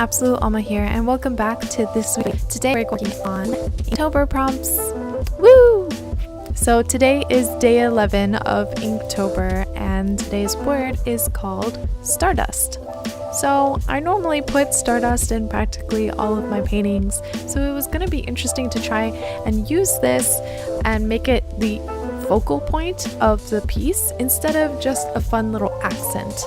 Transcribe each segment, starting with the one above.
Absolute Alma here, and welcome back to this week. Today we're working on Inktober prompts. Woo! So today is day 11 of Inktober, and today's word is called Stardust. So I normally put Stardust in practically all of my paintings, so it was going to be interesting to try and use this and make it the focal point of the piece instead of just a fun little accent.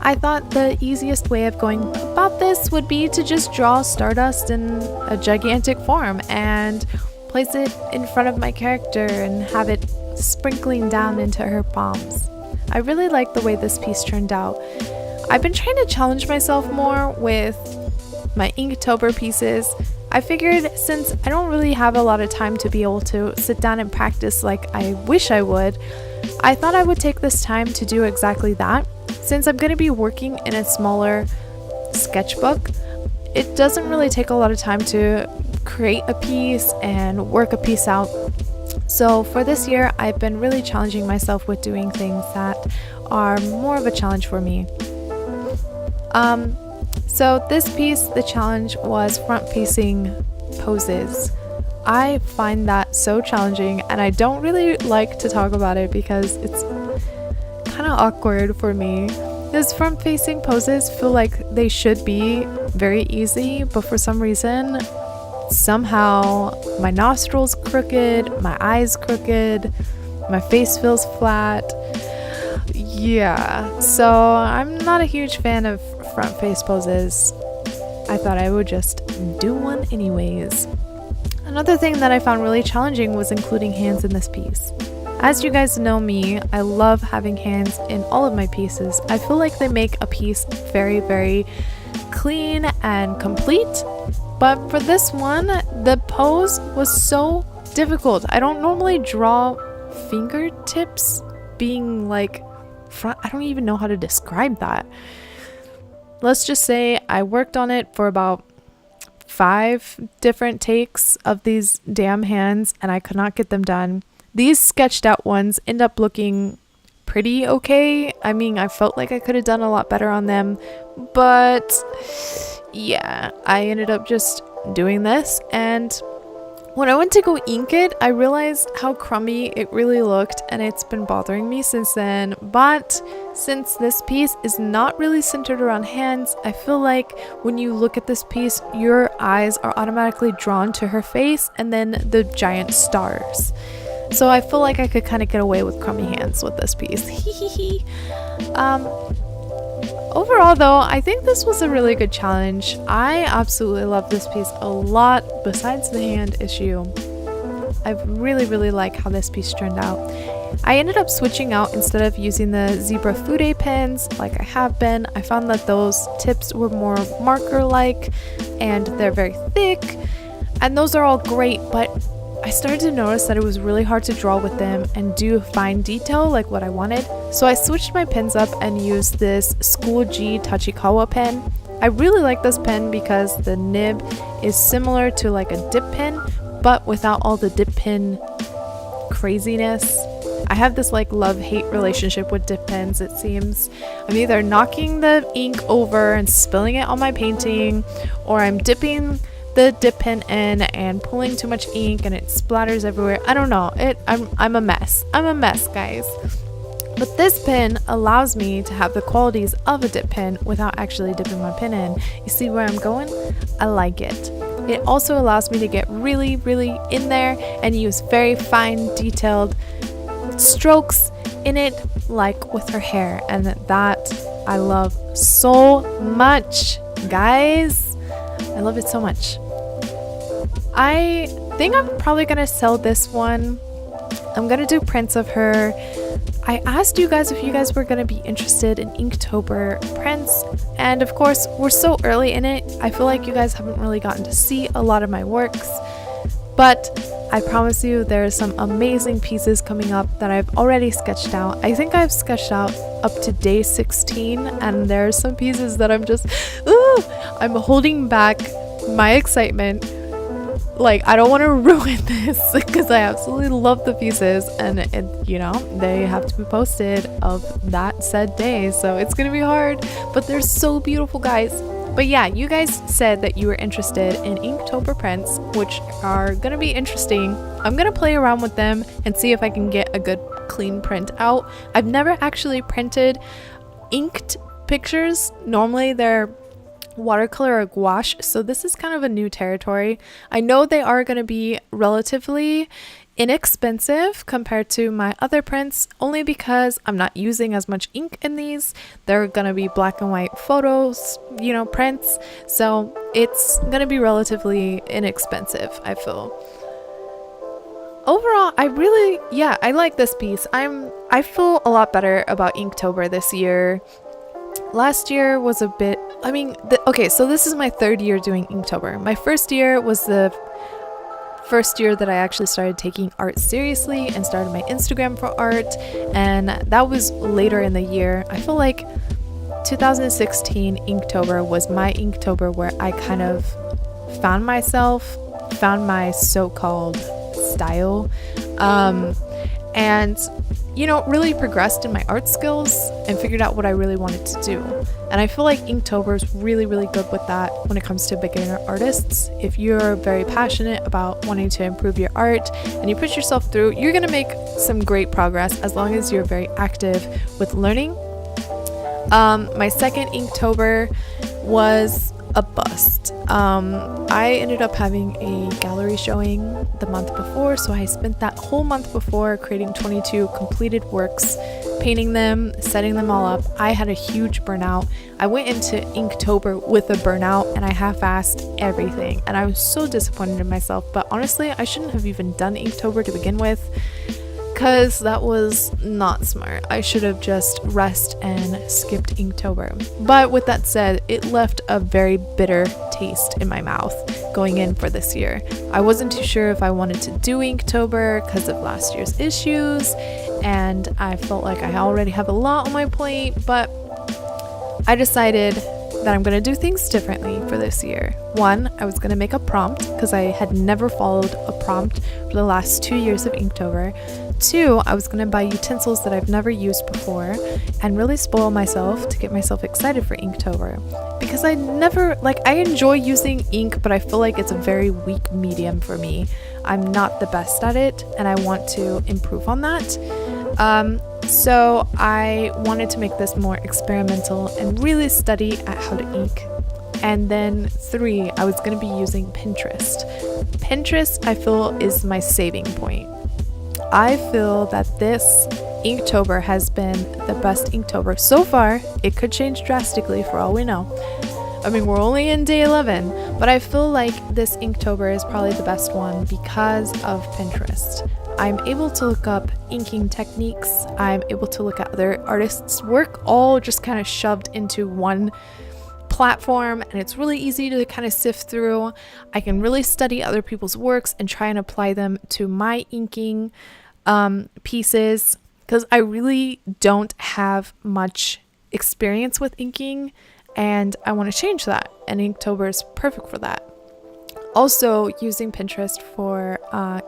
I thought the easiest way of going about this would be to just draw Stardust in a gigantic form and place it in front of my character and have it sprinkling down into her palms. I really like the way this piece turned out. I've been trying to challenge myself more with my Inktober pieces. I figured since I don't really have a lot of time to be able to sit down and practice like I wish I would, I thought I would take this time to do exactly that. Since I'm going to be working in a smaller sketchbook, it doesn't really take a lot of time to create a piece and work a piece out. So for this year, I've been really challenging myself with doing things that are more of a challenge for me. So this piece, the challenge was front-facing poses. I find that so challenging, and I don't really like to talk about it because it's kind of awkward for me. Those front-facing poses feel like they should be very easy, but for some reason, somehow my nostrils crooked, my eyes crooked, my face feels flat. Yeah, so I'm not a huge fan of front face poses. I thought I would just do one anyways. Another thing that I found really challenging was including hands in this piece. As you guys know me, I love having hands in all of my pieces. I feel like they make a piece very, very clean and complete. But for this one, the pose was so difficult. I don't normally draw fingertips being like front. I don't even know how to describe that. Let's just say I worked on it for about 5 different takes of these damn hands and I could not get them done. These sketched out ones end up looking pretty okay. I mean, I felt like I could have done a lot better on them, but yeah, I ended up just doing this, and when I went to go ink it, I realized how crummy it really looked, and it's been bothering me since then. But since this piece is not really centered around hands, I feel like when you look at this piece, your eyes are automatically drawn to her face and then the giant stars. So I feel like I could kind of get away with crummy hands with this piece. Overall though, I think this was a really good challenge. I absolutely love this piece a lot besides the hand issue. I really like how this piece turned out. I ended up switching out instead of using the zebra Fude pens like I have been. I found that those tips were more marker-like and they're very thick, and those are all great, but I started to notice that it was really hard to draw with them and do fine detail like what I wanted. So I switched my pens up and used this School G Tachikawa pen. I really like this pen because the nib is similar to like a dip pen, but without all the dip pen craziness. I have this like love-hate relationship with dip pens, it seems. I'm either knocking the ink over and spilling it on my painting, or I'm dipping the dip pen in and pulling too much ink and it splatters everywhere. I don't know. I'm a mess. I'm a mess, guys. But this pen allows me to have the qualities of a dip pen without actually dipping my pen in. You see where I'm going? I like it. It also allows me to get really in there and use very fine detailed strokes in it, like with her hair, and that I love so much, guys. I love it so much. I think I'm probably gonna sell this one. I'm gonna do prints of her. I asked you guys if you guys were gonna be interested in Inktober prints, and of course we're so early in it, I feel like you guys haven't really gotten to see a lot of my works, but I promise you there are some amazing pieces coming up that I've already sketched out. I think I've sketched out up to day 16, and there are some pieces that I'm just I'm holding back my excitement. like, I don't want to ruin this because I absolutely love the pieces, and they have to be posted of that said day, so it's gonna be hard, but they're so beautiful, guys. But yeah, you guys said that you were interested in Inktober prints, which are gonna be interesting. I'm gonna play around with them and see if I can get a good clean print out. I've never actually printed inked pictures. Normally they're watercolor or gouache, so this is kind of a new territory. I know they are going to be relatively inexpensive compared to my other prints, only because I'm not using as much ink in these. They're going to be black and white photos, prints, so it's going to be relatively inexpensive, I feel. Overall, I like this piece. I feel a lot better about Inktober this year. Last year was a bit, okay, so this is my third year doing Inktober. My first year was the first year that I actually started taking art seriously and started my Instagram for art, and that was later in the year. I feel like 2016 Inktober was my Inktober where I kind of found my so-called style, and really progressed in my art skills and figured out what I really wanted to do. And I feel like Inktober is really, really good with that when it comes to beginner artists. If you're very passionate about wanting to improve your art and you push yourself through, you're gonna make some great progress as long as you're very active with learning. My second Inktober was a bust. I ended up having a gallery showing the month before, so I spent that whole month before creating 22 completed works, painting them, setting them all up. I had a huge burnout. I went into Inktober with a burnout and I half-assed everything, and I was so disappointed in myself. But honestly, I shouldn't have even done Inktober to begin with, because that was not smart. I should have just rested and skipped Inktober. But with that said, it left a very bitter taste in my mouth going in for this year. I wasn't too sure if I wanted to do Inktober because of last year's issues, and I felt like I already have a lot on my plate, but I decided that I'm going to do things differently for this year. One, I was going to make a prompt because I had never followed a prompt for the last 2 years of Inktober. Two, I was going to buy utensils that I've never used before and really spoil myself to get myself excited for Inktober, because I enjoy using ink, but I feel like it's a very weak medium for me. I'm not the best at it and I want to improve on that. So I wanted to make this more experimental and really study at how to ink. And then 3, I was going to be using Pinterest. Pinterest, I feel, is my saving point. I feel that this Inktober has been the best Inktober so far. It could change drastically for all we know. We're only in day 11, but I feel like this Inktober is probably the best one because of Pinterest. I'm able to look up inking techniques. I'm able to look at other artists' work, all just kind of shoved into one platform, and it's really easy to kind of sift through. I can really study other people's works and try and apply them to my inking pieces, because I really don't have much experience with inking and I want to change that, and Inktober is perfect for that. Also using Pinterest for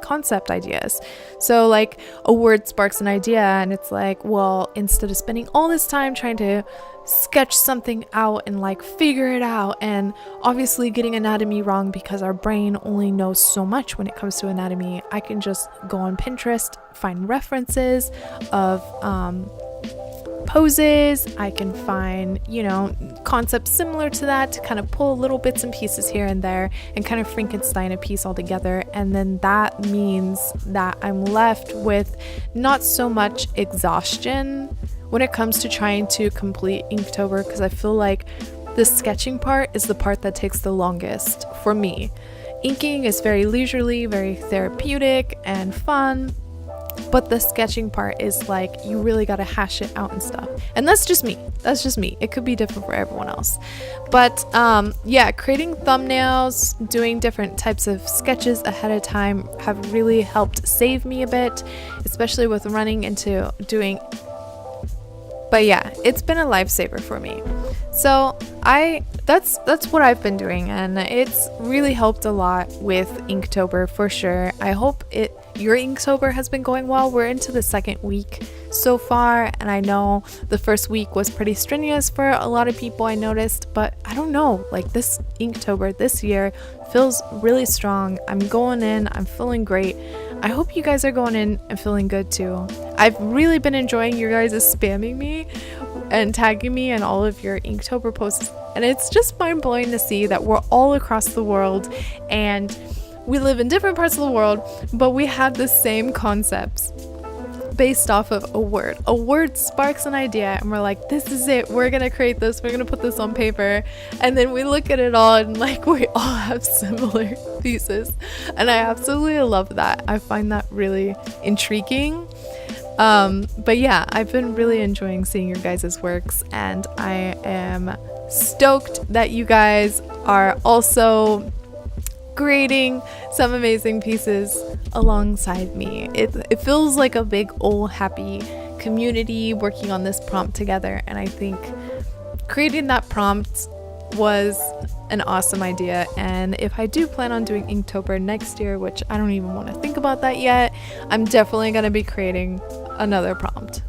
concept ideas. So like a word sparks an idea and it's like, well, instead of spending all this time trying to sketch something out and like figure it out, and obviously getting anatomy wrong because our brain only knows so much when it comes to anatomy, I can just go on Pinterest, find references of poses. I can find, concepts similar to that to kind of pull little bits and pieces here and there and kind of Frankenstein a piece all together. And then that means that I'm left with not so much exhaustion when it comes to trying to complete Inktober, because I feel like the sketching part is the part that takes the longest for me. Inking is very leisurely, very therapeutic and fun, but the sketching part is like, you really got to hash it out and stuff. And that's just me. It could be different for everyone else. But creating thumbnails, doing different types of sketches ahead of time have really helped save me a bit, especially with running into doing. But yeah, it's been a lifesaver for me. So that's what I've been doing, and it's really helped a lot with Inktober for sure. I hope your Inktober has been going well. We're into the second week so far, and I know the first week was pretty strenuous for a lot of people, I noticed, but I don't know, like this Inktober this year feels really strong. I'm going in, I'm feeling great. I hope you guys are going in and feeling good too. I've really been enjoying you guys spamming me and tagging me in all of your Inktober posts, and it's just mind-blowing to see that we're all across the world and we live in different parts of the world, but we have the same concepts based off of a word. A word sparks an idea and we're like, this is it, we're gonna create this, we're gonna put this on paper, and then we look at it all and like we all have similar pieces, and I absolutely love that. I find that really intriguing. But yeah, I've been really enjoying seeing your guys' works, and I am stoked that you guys are also creating some amazing pieces alongside me. It feels like a big old happy community working on this prompt together, and I think creating that prompt was an awesome idea. And if I do plan on doing Inktober next year, which I don't even want to think about that yet, I'm definitely going to be creating another prompt.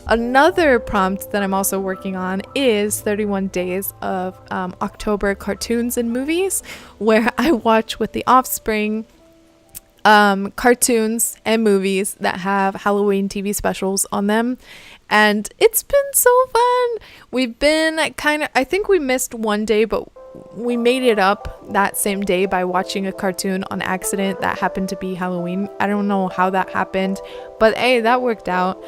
Another prompt that I'm also working on is 31 days of October cartoons and movies, where I watch with the offspring cartoons and movies that have Halloween TV specials on them, and it's been so fun. We've been I think we missed one day, but we made it up that same day by watching a cartoon on accident that happened to be Halloween. I don't know how that happened, but hey, that worked out.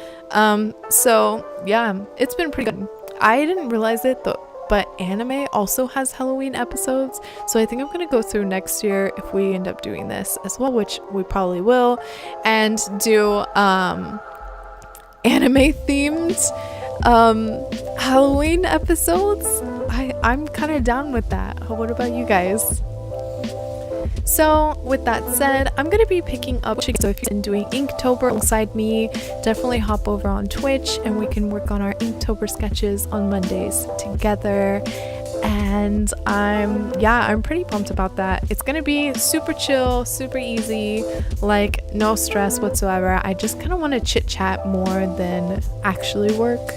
So yeah, it's been pretty good. I didn't realize it though, but anime also has Halloween episodes, so I think I'm gonna go through next year if we end up doing this as well, which we probably will, and do anime themed Halloween episodes. I'm kind of down with that. What about you guys? So with that said, I'm going to be picking up, so if you've been doing Inktober alongside me, definitely hop over on Twitch and we can work on our Inktober sketches on Mondays together. And I'm pretty pumped about that. It's gonna be super chill, super easy, like no stress whatsoever. I just kind of want to chit chat more than actually work,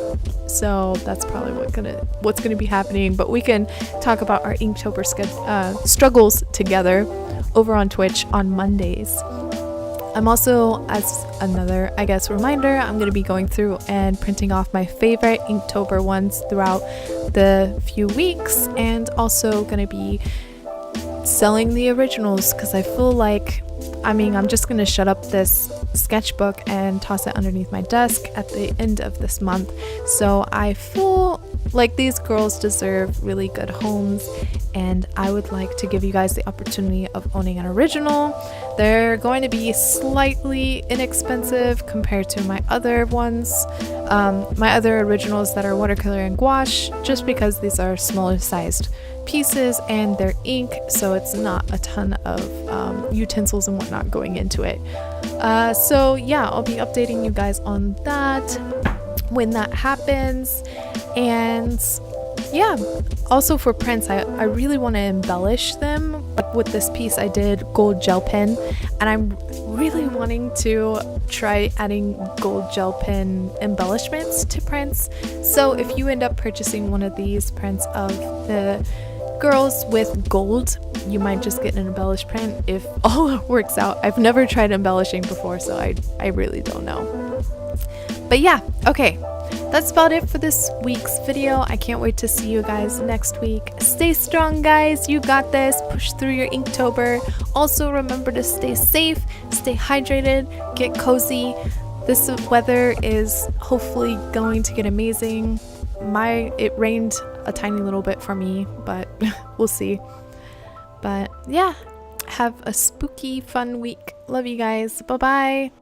so that's probably what's gonna be happening. But we can talk about our Inktober struggles together over on Twitch on Mondays. I'm also, as another, I guess, reminder, I'm going to be going through and printing off my favorite Inktober ones throughout the few weeks, and also going to be selling the originals, because I feel like, I'm just going to shut up this sketchbook and toss it underneath my desk at the end of this month. So I feel like these girls deserve really good homes, and I would like to give you guys the opportunity of owning an original. They're going to be slightly inexpensive compared to my other ones, my other originals that are watercolor and gouache, just because these are smaller sized pieces and they're ink, so it's not a ton of utensils and whatnot going into it. So yeah, I'll be updating you guys on that when that happens. And yeah, also for prints, I really want to embellish them. Like with this piece I did gold gel pen, and I'm really wanting to try adding gold gel pen embellishments to prints. So if you end up purchasing one of these prints of the girls with gold, you might just get an embellished print if all works out. I've never tried embellishing before, so I really don't know. But yeah, okay, that's about it for this week's video. I can't wait to see you guys next week. Stay strong, guys. You got this. Push through your Inktober. Also, remember to stay safe, stay hydrated, get cozy. This weather is hopefully going to get amazing. It rained a tiny little bit for me, but we'll see. But yeah, have a spooky, fun week. Love you guys. Bye-bye.